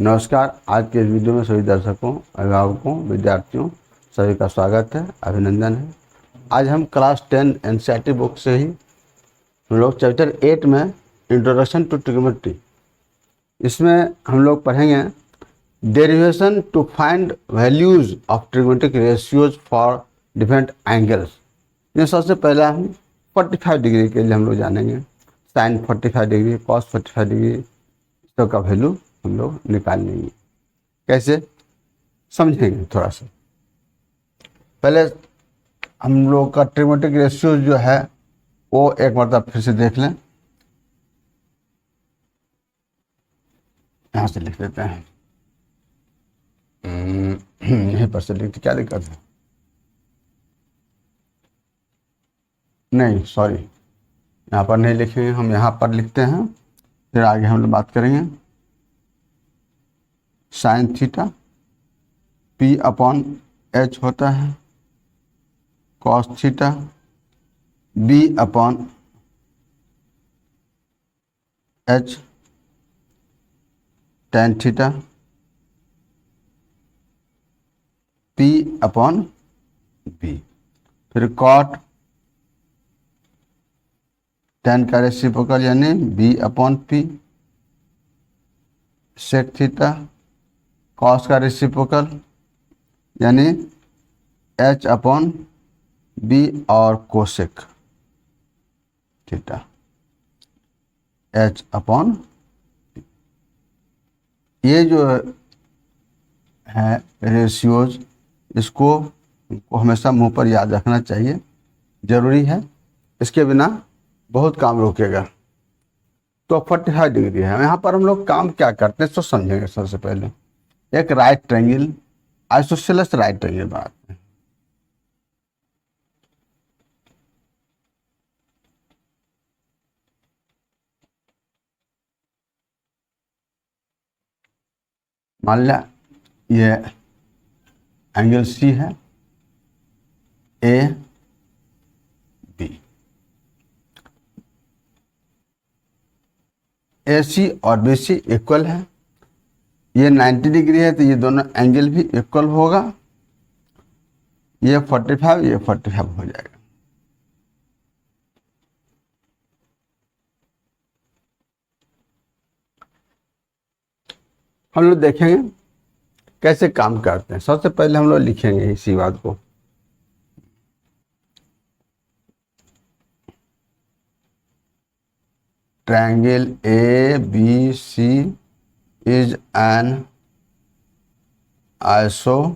नमस्कार। आज के इस वीडियो में सभी दर्शकों, अभिभावकों, विद्यार्थियों सभी का स्वागत है, अभिनंदन है। आज हम क्लास 10 एनसीईआरटी बुक से ही हम लोग चैप्टर 8 में इंट्रोडक्शन टू ट्रिग्नोमेट्री, इसमें हम लोग पढ़ेंगे derivation to find values of trigonometric ratios for different angles. ये सबसे पहले हम 45 डिग्री के लिए हम लोग जानेंगे। साइन 45 डिग्री, कॉस 45 डिग्री सबका वैल्यू हम लोग निकाल लेंगे। कैसे समझेंगे थोड़ा सा। पहले हम लोग का ट्रिग्नोमेट्रिक रेशियो जो है वो एक मतलब फिर से देख लें। यहाँ से लिख लेते हैं, यहीं पर से लिखते, क्या दिक्कत है? नहीं सॉरी, यहाँ पर नहीं लिखेंगे, हम यहाँ पर लिखते हैं, फिर आगे हम लोग बात करेंगे। Sine theta P upon H होता है, cos theta B upon H, tan theta P upon B, फिर कॉट टेन का रेसिप्रोकल यानी B upon P, sec theta cos का रेसिप्रोकल यानी एच अपॉन बी और कोसेक थीटा एच अपॉन, ये जो है रेशियोज, इसको हमेशा मुंह पर याद रखना चाहिए, जरूरी है, इसके बिना बहुत काम रुकेगा। तो 45 डिग्री है। यहाँ पर हम लोग काम क्या करते हैं तो समझेंगे। सबसे पहले एक right triangle, isosceles right triangle बनाते हैं। मान लिया ये एंगल सी है, ए बी, ए सी और बी सी इक्वल है। ये 90 डिग्री है तो ये दोनों एंगल भी इक्वल होगा। ये 45, ये 45 हो जाएगा। हम लोग देखेंगे कैसे काम करते हैं। सबसे पहले हम लोग लिखेंगे इसी बात को, triangle A B C is an isosceles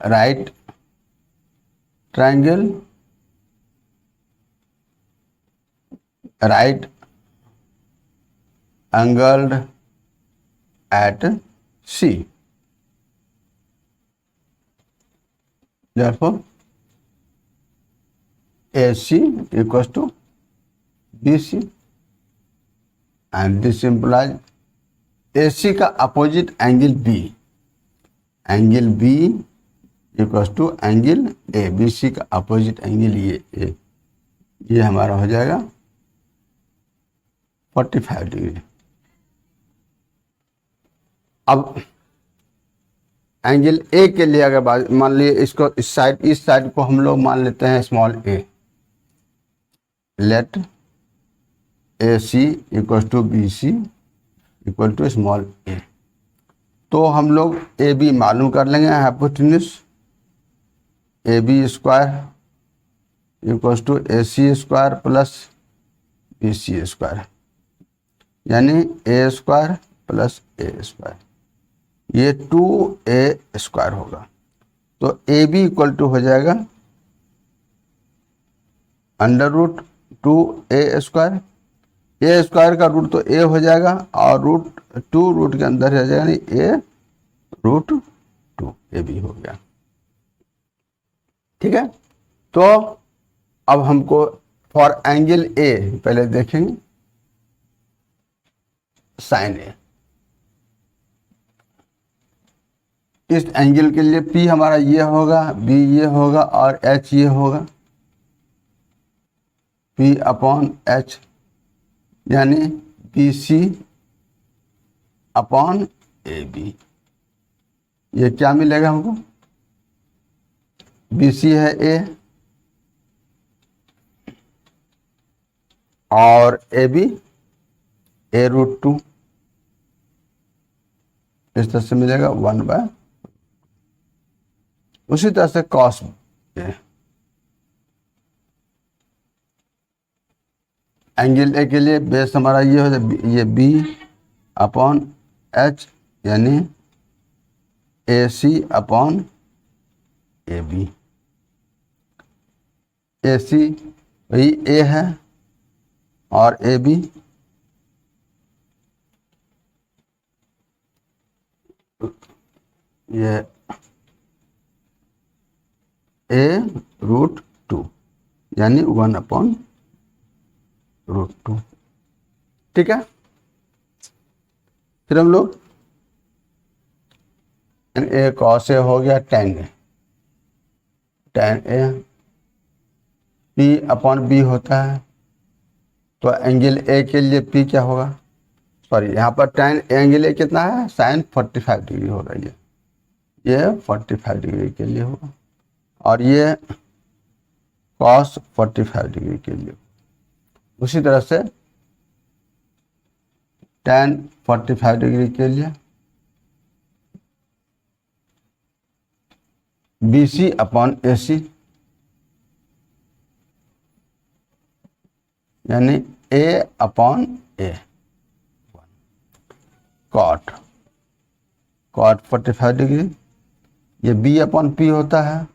right triangle, right angled at C. Therefore, AC equals to BC, and this implies AC का opposite angle B, angle B equals to angle A, BC का opposite angle ये हमारा हो जाएगा 45 degree. अब angle A के लिए अगर मान लिए इसको, इस साइड को हम लोग मान लेते हैं small a. Let A C equal to B C equal to small a. तो हम लोग ए बी मालूम कर लेंगे, hypotenuse A B square equal to A C square plus B C square, यानी a square plus a square, ये 2a square होगा। तो ए बी इक्वल टू हो जाएगा अंडर रूट 2a स्क्वायर। ए स्क्वायर का रूट तो ए हो जाएगा और रूट 2 रूट के अंदर रह जाएगा, यानी ए रूट 2 ए बी हो गया। ठीक है। तो अब हमको फॉर एंगल ए पहले देखेंगे, साइन ए। इस एंगल के लिए P हमारा ये होगा, B ये होगा और H ये होगा, P अपॉन H यानी B C upon A B. ये क्या मिलेगा हमको, बी सी है ए और ए बी A√2, इस तरह से मिलेगा 1/। उसी तरह से कॉस एंगल ए के लिए बेस हमारा ये हो जाए, ये बी अपॉन एच यानी ए सी अपॉन ए बी। ए सी वही ए है और ए बी ये A√2 यानी 1/√2। ठीक है, फिर हम लोग ए कॉस ए हो गया tan ए, tan ए P अपॉन बी होता है, तो एंगल ए के लिए P क्या होगा, सॉरी यहाँ पर tan एंगल ए कितना है, sin 45 डिग्री हो रही है, ये 45 डिग्री के लिए होगा और ये cos 45 डिग्री के लिए। उसी तरह से tan 45 डिग्री के लिए बी सी अपॉन ए सी यानी A upon A, cot 45 degree, ये बी अपॉन पी होता है,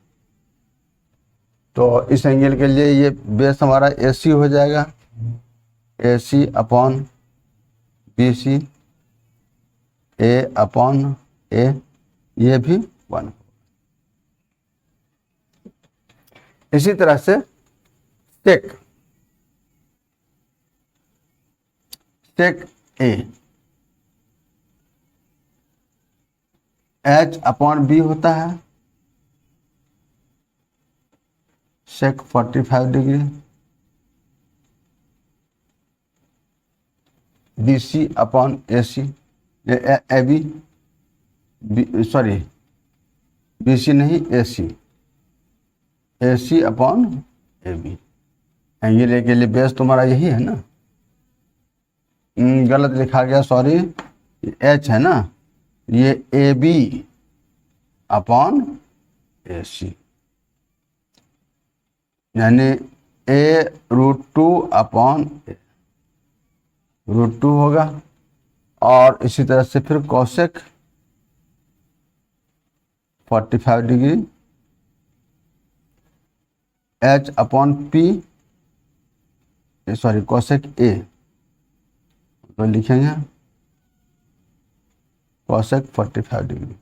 तो इस एंगल के लिए ये बेस हमारा ए सी हो जाएगा, A C upon B C, a upon a, ये भी 1। इसी तरह से sec A H upon B होता है, sec 45 degree, B C upon A C, A B, sorry B C नहीं A C upon A B. Angle A के लिए बेस तुम्हारा यही है ना, गलत लिखा गया, सॉरी एच है ना, ये ए बी अपॉन ए सी यानी A√2 अपॉन √2 होगा। और इसी तरह से फिर cosec 45 degree H upon P, sorry cosec A तो लिखेंगे cosec 45 degree,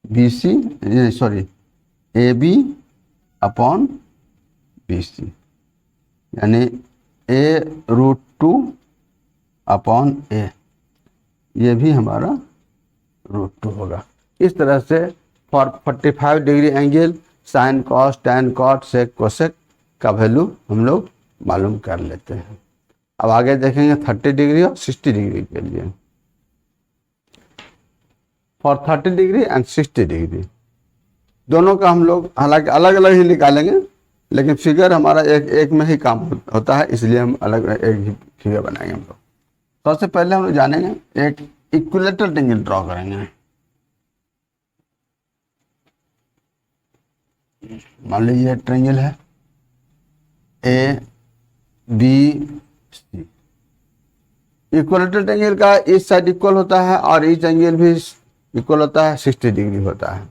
B C sorry A B upon B C यानी A√2 अपॉन ए, ये भी हमारा √2 होगा। इस तरह से for 45 degree angle sine cos tan cot sec cosec का वैल्यू हम लोग मालूम कर लेते हैं। अब आगे देखेंगे 30 डिग्री और 60 डिग्री के लिए। फॉर 30 डिग्री एंड 60 डिग्री दोनों का हम लोग हालांकि अलग अलग ही निकालेंगे, लेकिन फिगर हमारा एक में ही काम होता है, इसलिए हम अलग एक ही फिगर बनाएंगे हम लोग। सबसे पहले हम लोग जानेंगे एक इक्विलेटरल ट्रायंगल ड्रॉ करेंगे। मान लीजिए ट्रायंगल है A B C, equilateral triangle का इस साइड इक्वल होता है और इस एंगल भी इक्वल होता है, 60 डिग्री होता है,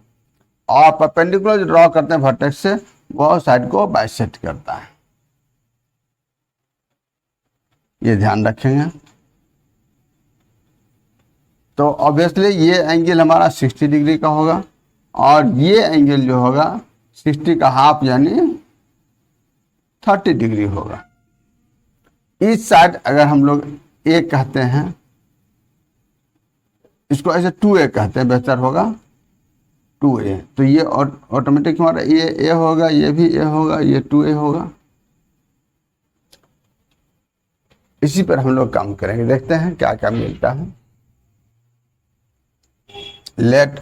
और परपेंडिकुलर जो ड्रॉ करते हैं वर्टेक्स से वो साइड को बाइसेक्ट करता है, ये ध्यान रखेंगे। तो ऑब्वियसली ये एंगल हमारा 60 डिग्री का होगा और ये एंगल जो होगा 60 का हाफ यानी 30 डिग्री होगा। इस साइड अगर हम लोग ए कहते हैं, इसको ऐसे 2a कहते हैं, बेहतर होगा 2a, तो ये ऑटोमेटिक हमारा ये a होगा, ये भी a होगा, ये 2a होगा। इसी पर हम लोग काम करेंगे, देखते हैं क्या क्या मिलता है। Let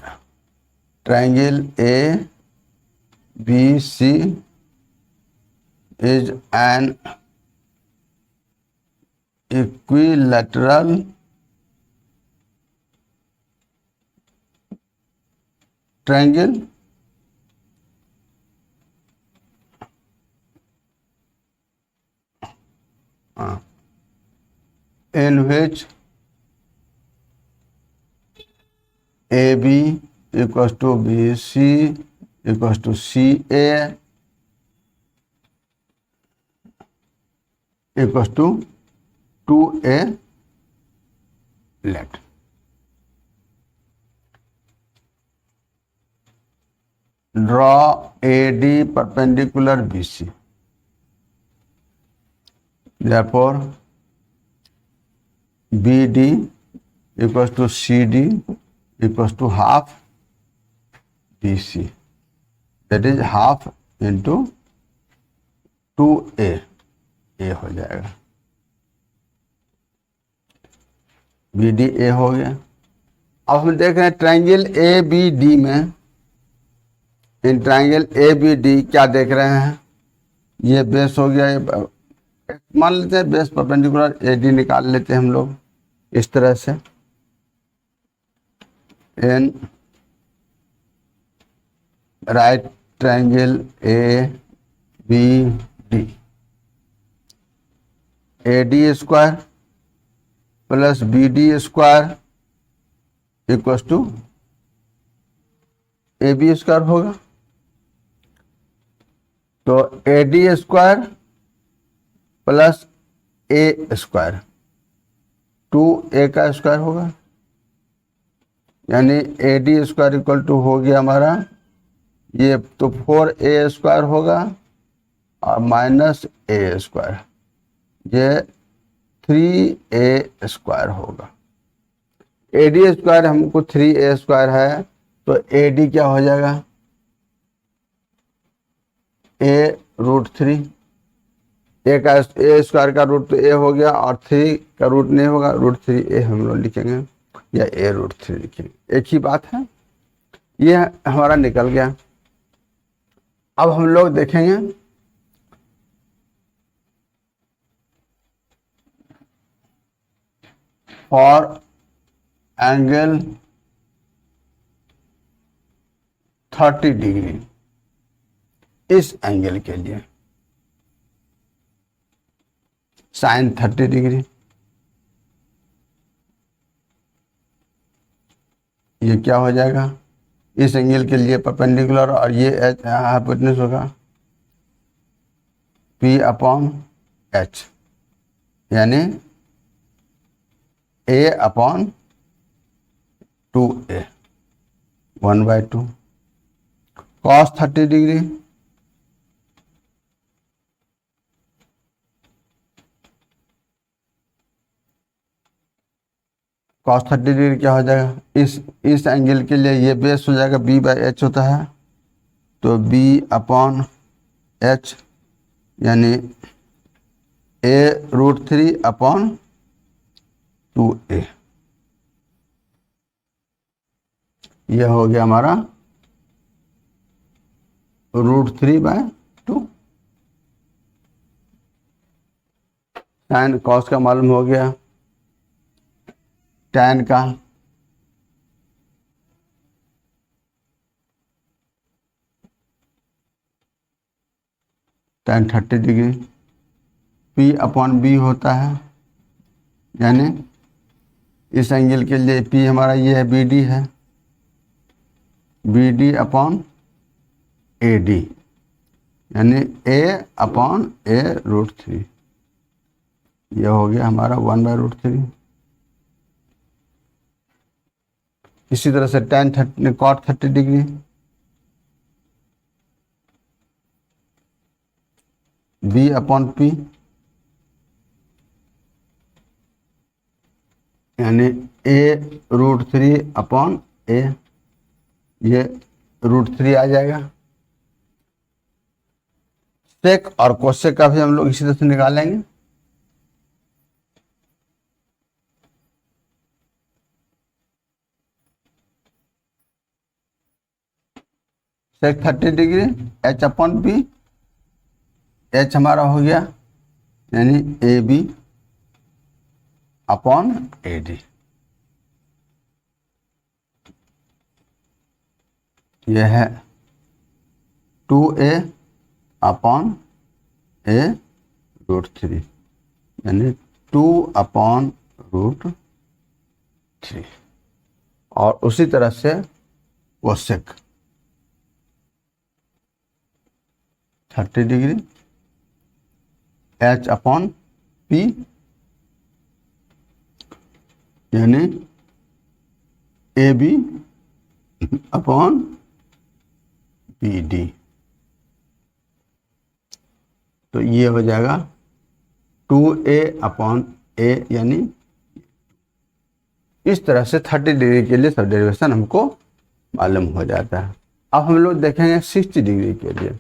triangle A B C is an equilateral triangle in which AB equals to BC equals to CA equals to 2A left. Draw AD perpendicular BC. Therefore BD equals to CD equals to half BC. That is half into 2A. A हो जाएगा, BD A हो गया। अब हम देख रहे हैं triangle ABD में, इन ट्रायंगल ABD क्या देख रहे हैं, ये बेस हो गया, ये मान लेते हैं बेस परपेंडिकुलर AD निकाल लेते हैं हम लोग इस तरह से। In right triangle ABD AD square plus BD square equals to AB square होगा। तो AD square plus A square 2A का स्क्वायर होगा, यानी AD स्क्वायर इक्वल टू हो गया हमारा ये, तो 4A स्क्वायर होगा और माइनस A स्क्वायर, ये 3A स्क्वायर होगा। AD स्क्वायर हमको 3A स्क्वायर है, तो AD क्या हो जाएगा, A√3। A स्क्वायर का रूट तो A हो गया और 3 का रूट नहीं होगा, √3A हम लोग लिखेंगे या A√3 लिखेंगे, एक ही बात है। ये हमारा निकल गया। अब हम लोग देखेंगे फॉर एंगल 30 डिग्री, इस एंगल के लिए साइन 30 डिग्री, ये क्या हो जाएगा, इस एंगल के लिए परपेंडिकुलर, और ये हाइपोटेन्यूज होगा P/H, यानी A/2A 1/2 cos 30 degree cos 30 degree क्या हो जाएगा, इस एंगल के लिए ये बेस हो जाएगा, B/H होता है, तो B/H यानी A√3/2A, यह हो गया हमारा √3/2। साइन कॉस का मालूम हो गया, टैन का टैन 30 डिग्री P/B होता है, यानी इस एंगल के लिए P हमारा ये है, BD है, BD/AD यानी A/A√3, यह हो गया हमारा 1/√3। इसी तरह से tan 30 cot 30 डिग्री B/P यानी A√3/A, ये √3 आ जाएगा। सेक और कोसेक का भी हम लोग इसी तरह से निकालेंगे। Sec 30 degree H upon B, H हमारा हो गया यानी A B upon A D. यह है 2a अपॉन ए रूट 3 यानी 2 अपॉन रूट 3। और उसी तरह से वो sec 30 degree H upon P यानी A B upon B D. तो ये हो जाएगा 2a अपॉन ए यानी इस तरह से 30 डिग्री के लिए सब डेरिवेशन हमको मालूम हो जाता है। अब हम लोग देखेंगे 60 डिग्री के लिए।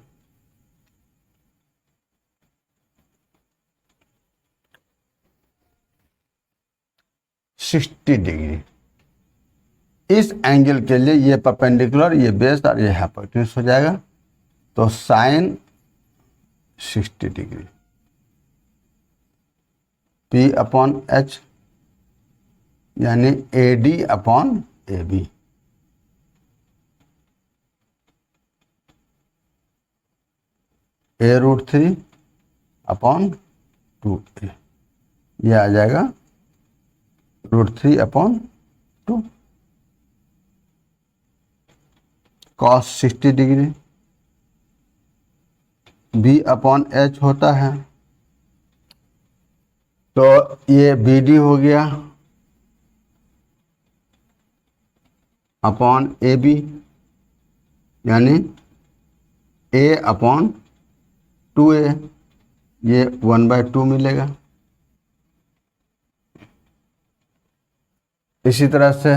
डिग्री इस एंगल के लिए ये परपेंडिकुलर, ये बेस और ये हाइपोटेन्यूज हो जाएगा। तो sine 60 degree P upon H यानी A D upon A B. A root 3 upon 2a, यह आ जाएगा root 3 upon 2। Cos 60 degree B upon H होता है, तो ये बी डी हो गया अपॉन ए बी यानी ए अपॉन 2a, ये 1/2 मिलेगा। इसी तरह से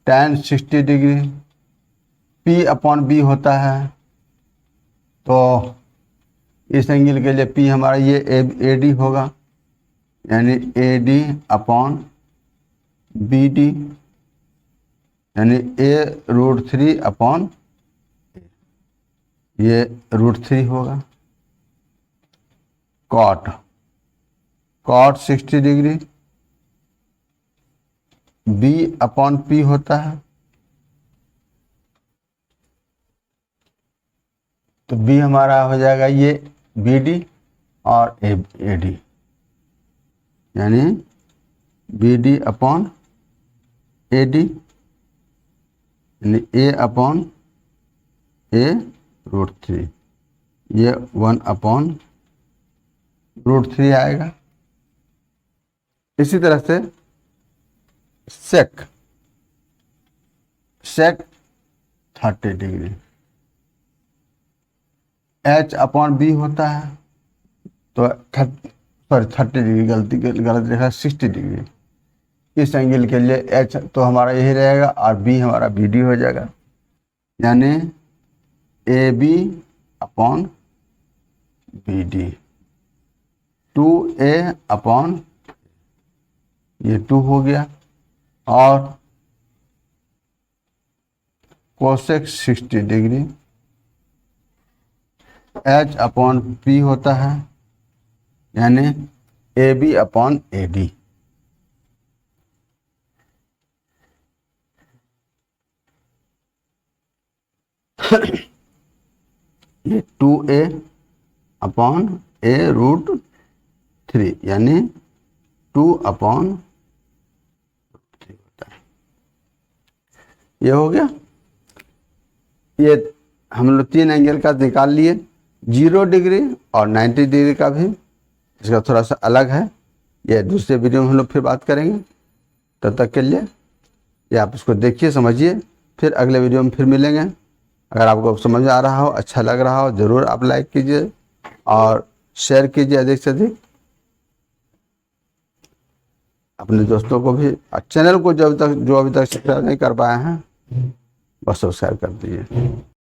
tan 60 degree P upon B होता है, तो इस एंगल के लिए P हमारा ये ए डी होगा यानी A D upon B D यानी ए रूट 3 अपॉन ये रूट 3 होगा। Cot 60 degree B upon P होता है, तो बी हमारा हो जाएगा ये बी डी और ए डी यानी B D upon A D यानी ए अपॉन ए रूट 3, ये 1 अपॉन रूट 3 आएगा। इसी तरह से सेक 30 डिग्री एच अपॉन बी होता है, तो 30 डिग्री गलत लिखा 60 डिग्री। इस एंगल के लिए एच तो हमारा यही रहेगा और बी हमारा बी डी हो जाएगा यानी A B upon B D 2a upon ये 2 हो गया। और cosec 60 degree H upon P होता है यानी A B upon A D. ये 2a अपॉन ए रूट 3 यानी 2 अपॉन 3 होता है। ये हो गया। ये हम लोग 3 एंगल का निकाल लिए, 0 डिग्री और 90 डिग्री का भी इसका थोड़ा सा अलग है। ये दूसरे वीडियो में हम लोग फिर बात करेंगे। तब तक के लिए ये आप इसको देखिए, समझिए, फिर अगले वीडियो में फिर मिलेंगे। अगर आपको समझ आ रहा हो, अच्छा लग रहा हो, ज़रूर आप लाइक कीजिए और शेयर कीजिए अधिक से अधिक अपने दोस्तों को भी। और चैनल को जो अभी तक सब्सक्राइब नहीं कर पाए हैं, बस सब्सक्राइब कर दीजिए।